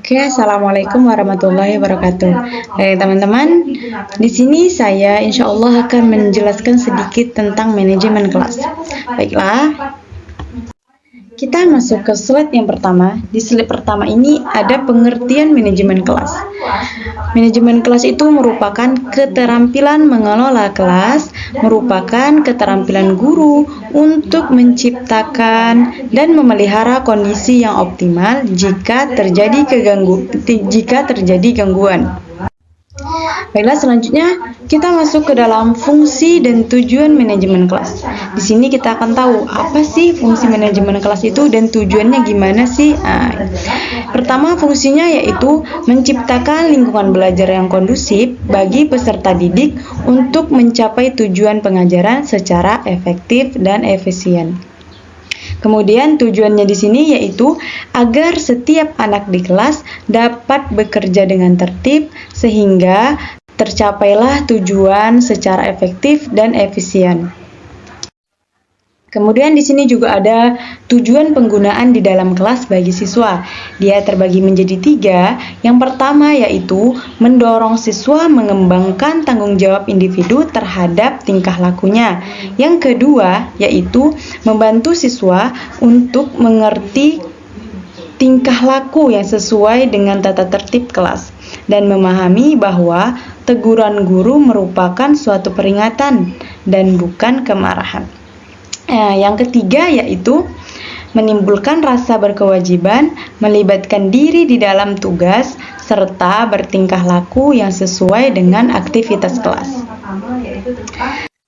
Oke, assalamualaikum warahmatullahi wabarakatuh. Teman-teman, di sini saya insya Allah akan menjelaskan sedikit tentang manajemen kelas. Baiklah, kita masuk ke slide yang pertama. Di slide pertama ini ada pengertian manajemen kelas. Manajemen kelas itu merupakan keterampilan mengelola kelas, merupakan keterampilan guru untuk menciptakan dan memelihara kondisi yang optimal jika terjadi gangguan. Baiklah, selanjutnya kita masuk ke dalam fungsi dan tujuan manajemen kelas. Di sini kita akan tahu apa sih fungsi manajemen kelas itu dan tujuannya gimana sih. Pertama, fungsinya yaitu menciptakan lingkungan belajar yang kondusif bagi peserta didik untuk mencapai tujuan pengajaran secara efektif dan efisien. Kemudian tujuannya di sini yaitu agar setiap anak di kelas dapat bekerja dengan tertib sehingga tercapailah tujuan secara efektif dan efisien. Kemudian di sini juga ada tujuan penggunaan di dalam kelas bagi siswa. Dia terbagi menjadi 3. Yang pertama yaitu mendorong siswa mengembangkan tanggung jawab individu terhadap tingkah lakunya. Yang kedua yaitu membantu siswa untuk mengerti tingkah laku yang sesuai dengan tata tertib kelas dan memahami bahwa teguran guru merupakan suatu peringatan dan bukan kemarahan. Yang ketiga yaitu menimbulkan rasa berkewajiban, melibatkan diri di dalam tugas, serta bertingkah laku yang sesuai dengan aktivitas kelas.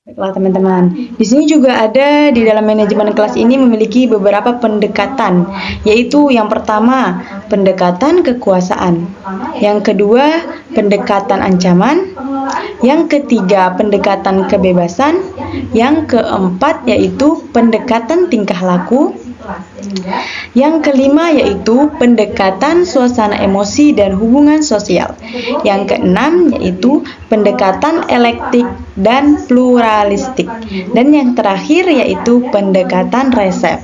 Baiklah teman-teman, di sini juga ada di dalam manajemen kelas ini memiliki beberapa pendekatan, yaitu yang pertama pendekatan kekuasaan, yang kedua pendekatan ancaman, yang ketiga pendekatan kebebasan, yang keempat yaitu pendekatan tingkah laku, yang kelima yaitu pendekatan suasana emosi dan hubungan sosial, yang keenam yaitu pendekatan elektik dan pluralistik, dan yang terakhir yaitu pendekatan resep.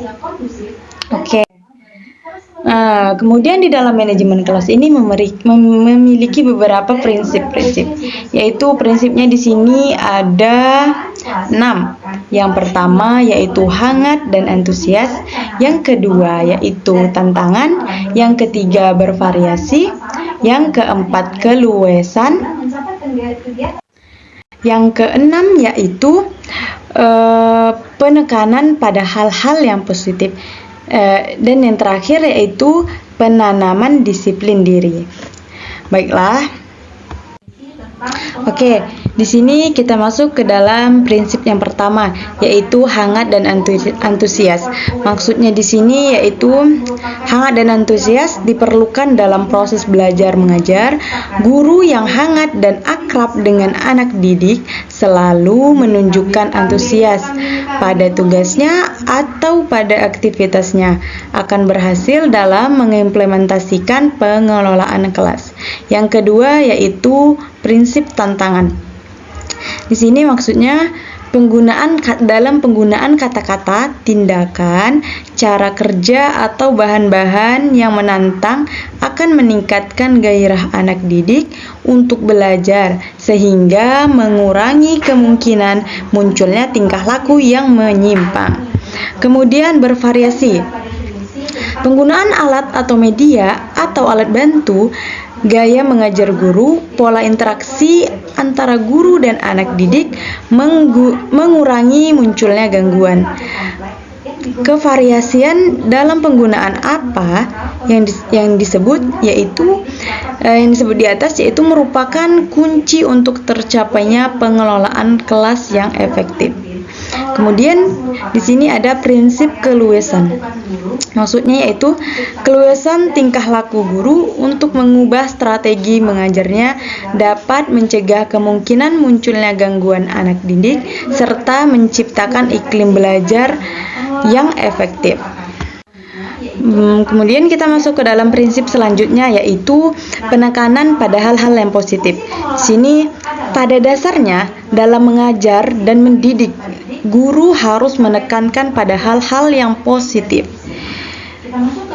Oke. Kemudian di dalam manajemen kelas ini memiliki beberapa prinsip-prinsip, yaitu prinsipnya di sini ada 6. Yang pertama yaitu hangat dan antusias, yang kedua yaitu tantangan, yang ketiga bervariasi, yang keempat keluasan, yang keenam yaitu penekanan pada hal-hal yang positif. Dan yang terakhir yaitu penanaman disiplin diri. Baiklah. Oke, di sini kita masuk ke dalam prinsip yang pertama, yaitu hangat dan antusias. Maksudnya di sini yaitu hangat dan antusias diperlukan dalam proses belajar mengajar. Guru yang hangat dan akrab dengan anak didik selalu menunjukkan antusias pada tugasnya atau pada aktivitasnya, akan berhasil dalam mengimplementasikan pengelolaan kelas. Yang kedua yaitu prinsip tantangan. Di sini maksudnya dalam penggunaan kata-kata, tindakan, cara kerja atau bahan-bahan yang menantang akan meningkatkan gairah anak didik untuk belajar sehingga mengurangi kemungkinan munculnya tingkah laku yang menyimpang. Kemudian bervariasi. Penggunaan alat atau media atau alat bantu, gaya mengajar guru, pola interaksi antara guru dan anak didik mengurangi munculnya gangguan. Kevariasian dalam penggunaan apa yang disebut di atas yaitu merupakan kunci untuk tercapainya pengelolaan kelas yang efektif. Kemudian di sini ada prinsip keluasan. Maksudnya yaitu keluasan tingkah laku guru untuk mengubah strategi mengajarnya dapat mencegah kemungkinan munculnya gangguan anak didik serta menciptakan iklim belajar yang efektif. Kemudian kita masuk ke dalam prinsip selanjutnya yaitu penekanan pada hal-hal yang positif. Di sini pada dasarnya dalam mengajar dan mendidik, guru harus menekankan pada hal-hal yang positif.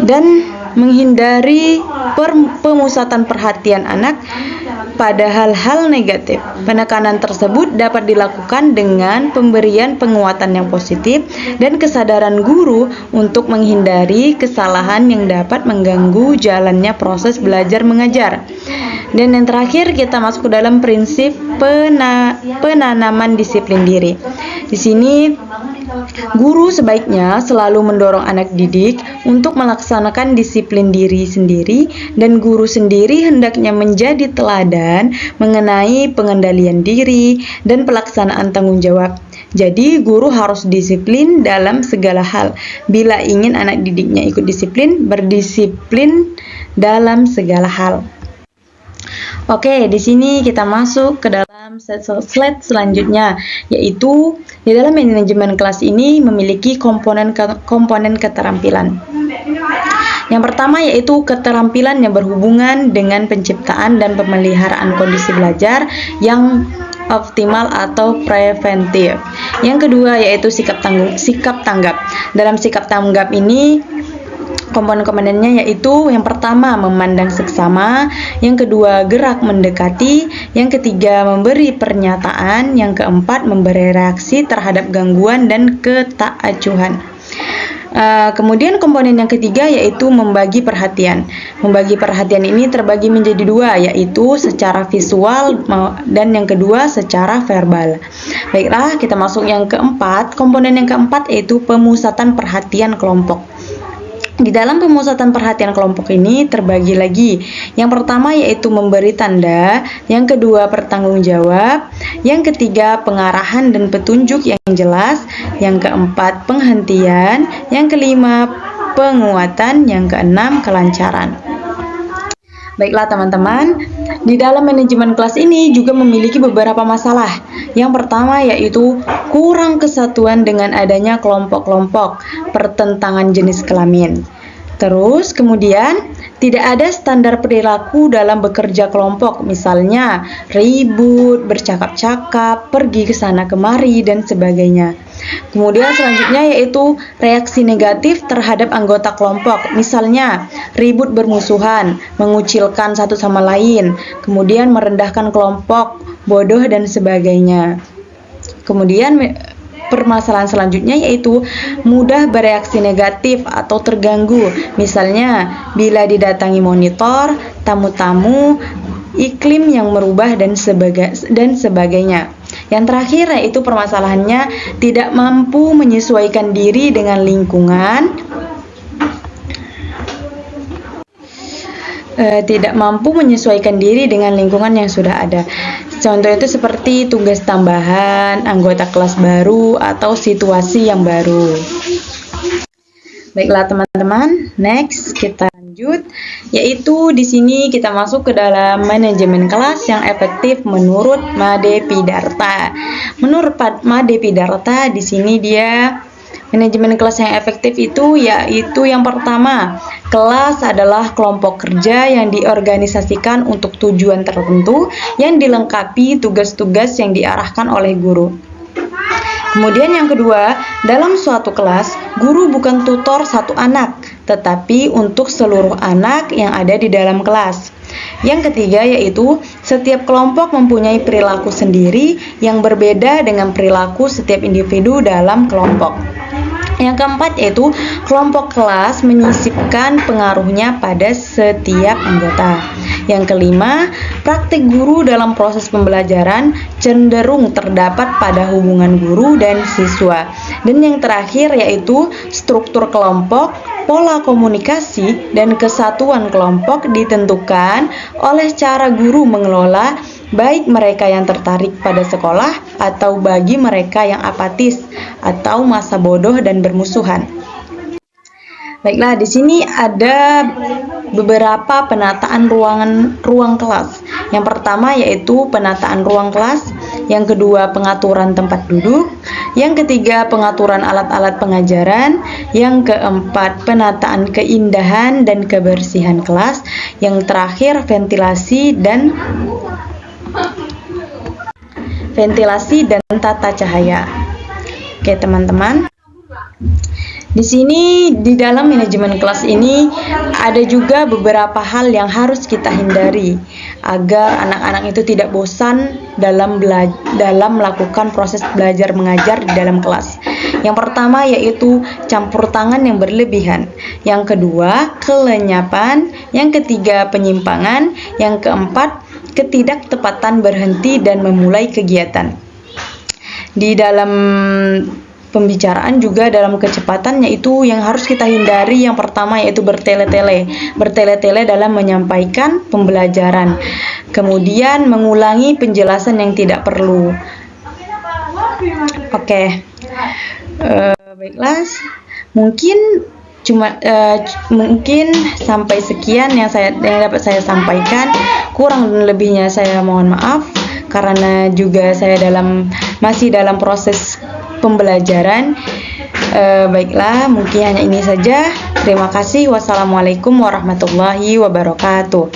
Dan menghindari pemusatan perhatian anak pada hal-hal negatif. Penekanan tersebut dapat dilakukan dengan pemberian penguatan yang positif dan kesadaran guru untuk menghindari kesalahan yang dapat mengganggu jalannya proses belajar mengajar. Dan yang terakhir, kita masuk ke dalam prinsip penanaman disiplin diri. Di sini guru sebaiknya selalu mendorong anak didik untuk melaksanakan disiplin diri sendiri, dan guru sendiri hendaknya menjadi teladan mengenai pengendalian diri dan pelaksanaan tanggung jawab. Jadi guru harus disiplin dalam segala hal. Bila ingin anak didiknya ikut disiplin, berdisiplin dalam segala hal. Oke, di sini kita masuk ke dalam slide selanjutnya, yaitu di dalam manajemen kelas ini memiliki komponen keterampilan. Yang pertama yaitu keterampilan yang berhubungan dengan penciptaan dan pemeliharaan kondisi belajar yang optimal atau preventif. Yang kedua yaitu sikap tanggap. Dalam sikap tanggap ini komponen-komponennya yaitu yang pertama memandang seksama, yang kedua gerak mendekati, yang ketiga memberi pernyataan, yang keempat memberi reaksi terhadap gangguan dan ketaacuhan. Kemudian komponen yang ketiga yaitu membagi perhatian. Membagi perhatian ini terbagi menjadi dua, yaitu secara visual dan yang kedua secara verbal. Baiklah, kita masuk yang keempat. Komponen yang keempat yaitu pemusatan perhatian kelompok. Di dalam pemusatan perhatian kelompok ini terbagi lagi. Yang pertama yaitu memberi tanda, yang kedua bertanggung jawab, yang ketiga pengarahan dan petunjuk yang jelas, yang keempat penghentian, yang kelima penguatan, yang keenam kelancaran. Baiklah teman-teman, di dalam manajemen kelas ini juga memiliki beberapa masalah. Yang pertama yaitu kurang kesatuan dengan adanya kelompok-kelompok, pertentangan jenis kelamin. Terus kemudian tidak ada standar perilaku dalam bekerja kelompok, misalnya ribut, bercakap-cakap, pergi ke sana kemari, dan sebagainya. Kemudian selanjutnya yaitu reaksi negatif terhadap anggota kelompok, misalnya ribut bermusuhan, mengucilkan satu sama lain, kemudian merendahkan kelompok, bodoh, dan sebagainya. Kemudian permasalahan selanjutnya yaitu mudah bereaksi negatif atau terganggu, misalnya bila didatangi monitor, tamu-tamu, iklim yang merubah, dan sebagainya. Yang terakhir yaitu permasalahannya tidak mampu menyesuaikan diri dengan lingkungan, yang sudah ada. Contoh itu seperti tugas tambahan, anggota kelas baru, atau situasi yang baru. Baiklah teman-teman, next kita lanjut, yaitu di sini kita masuk ke dalam manajemen kelas yang efektif menurut Made Pidarta. Menurut Made Pidarta, di sini dia manajemen kelas yang efektif itu yaitu yang pertama, kelas adalah kelompok kerja yang diorganisasikan untuk tujuan tertentu yang dilengkapi tugas-tugas yang diarahkan oleh guru. Kemudian yang kedua, dalam suatu kelas, guru bukan tutor satu anak, tetapi untuk seluruh anak yang ada di dalam kelas. Yang ketiga yaitu setiap kelompok mempunyai perilaku sendiri yang berbeda dengan perilaku setiap individu dalam kelompok. Yang keempat yaitu kelompok kelas menyisipkan pengaruhnya pada setiap anggota. Yang kelima, praktik guru dalam proses pembelajaran cenderung terdapat pada hubungan guru dan siswa. Dan yang terakhir yaitu struktur kelompok, pola komunikasi, dan kesatuan kelompok ditentukan oleh cara guru mengelola, baik mereka yang tertarik pada sekolah atau bagi mereka yang apatis atau masa bodoh dan bermusuhan. Baiklah, di sini ada beberapa penataan ruang kelas. Yang pertama yaitu penataan ruang kelas, yang kedua pengaturan tempat duduk, yang ketiga pengaturan alat-alat pengajaran, yang keempat penataan keindahan dan kebersihan kelas, yang terakhir ventilasi dan tata cahaya. Oke teman-teman, Di sini di dalam manajemen kelas ini ada juga beberapa hal yang harus kita hindari agar anak-anak itu tidak bosan dalam melakukan proses belajar mengajar di dalam kelas. Yang pertama yaitu campur tangan yang berlebihan. Yang kedua, kelenyapan. Yang ketiga, penyimpangan. Yang keempat, ketidaktepatan berhenti dan memulai kegiatan. Di dalam pembicaraan juga dalam kecepatan yaitu yang harus kita hindari, yang pertama yaitu bertele-tele dalam menyampaikan pembelajaran, kemudian mengulangi penjelasan yang tidak perlu. Oke. Baiklah, mungkin sampai sekian yang dapat saya sampaikan. Kurang dan lebihnya saya mohon maaf karena juga saya masih dalam proses pembelajaran. Baiklah, mungkin hanya ini saja. Terima kasih. Wassalamualaikum warahmatullahi wabarakatuh.